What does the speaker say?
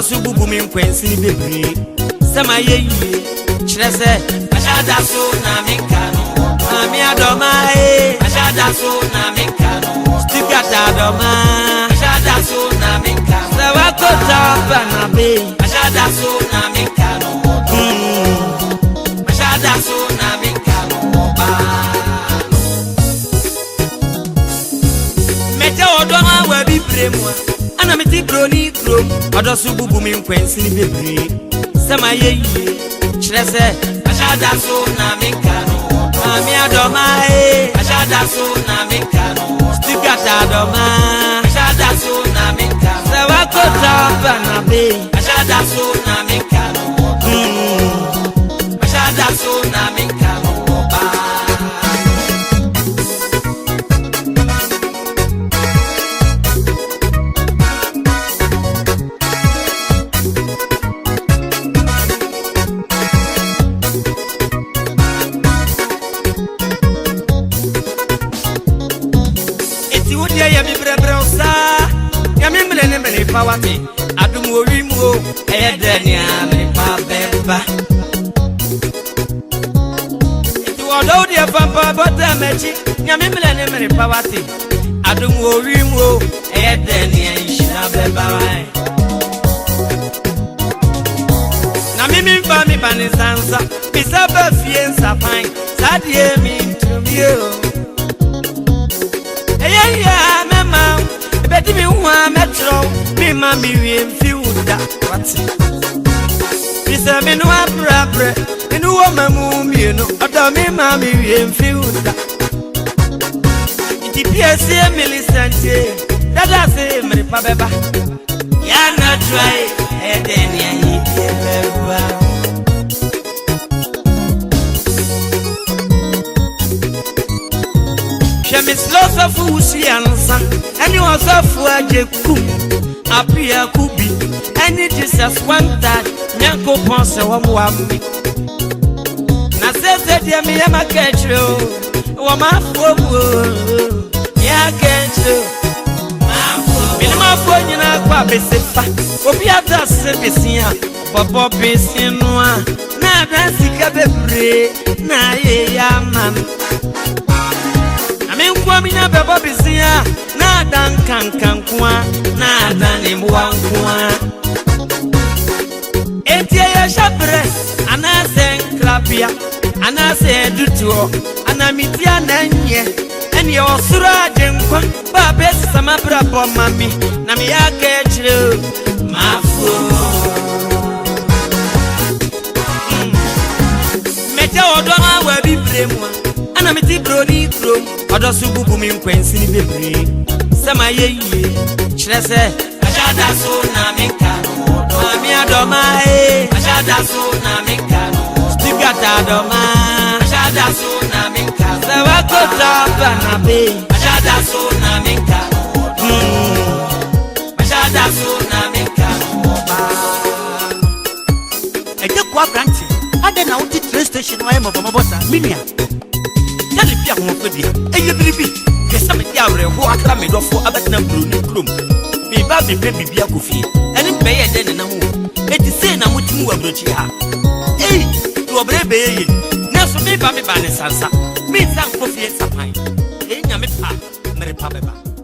Sububu mi nkwensi bebre sama ye chirese ashada so na minkano ami adoma ashada so na minkano stigata adoma ashada so na minkano sawa kota bana be ashada so na minkano ashada so na minkano ba mete odoma wa bibre mu ana meti broni krom odo sububu mi nkwensi ni bebre sama ye chirese ashada so na minkano ami adoma ashada so na minkano stigata adoma ashada so na minkano sawa kota bana be ashada so na minkano ashada so na minkano ba Pawati adumo wimo edenia me pa beba iti wodo de papa bota mechi nyame mele me pawati adumo wimo edenia ishina beba wai na mimi mfa mi banisansa bisaba fiensa pan sadie mi ntumio eya mama beti mi wa metro mi ma mi wiem fi uda wati bisa mi no abrabre mi no mamu mi no odo mi ma mi wiem fi uda iti piesie milisante dada se mi pa beba ya na try edeni ayi beba Shemis lots of Usiansa, and you was off Agya Koo, Abya Koo, and it is just one that Yanko Ponce wami. Na says dear me, I'm a catch you, or my fool, ya catch you. My phone, you know, Quabesifa, Obiata Sebisia, Bobo Besinoa, na Dansika Bebre, na ye yaman. Kwamina beba bizia na dan kankankwa na dan imwankwa etie ya shabre anase krapia anase dutuo anamitia nanye eni osura adenkwa ba besa mabra bo mami na mi yake chire mafu mete odoma wa bibremwa ana meti broni krom odo sububu mi nkwensi ni bebre sama ye chirese ashada so na minkano ami adoma ashada so na minkano stigata adoma ashada so na minkano sawa kota bana be ashada so na minkano ashada so na minkano ba Agya Koo branch ade na uti train station wa mo bosa minia Tell me, I'm going to be a baby. Yes, I'm a yaw, who are coming off for about number room. Be baby, baby, Coffee, and in Bay and then a move. It is saying I'm with you, Abrochia. Hey, to a baby. Now, so maybe I'm a banner, Sansa. Me, some coffee and some pine. Hey, I'm a papa, Mary Papa.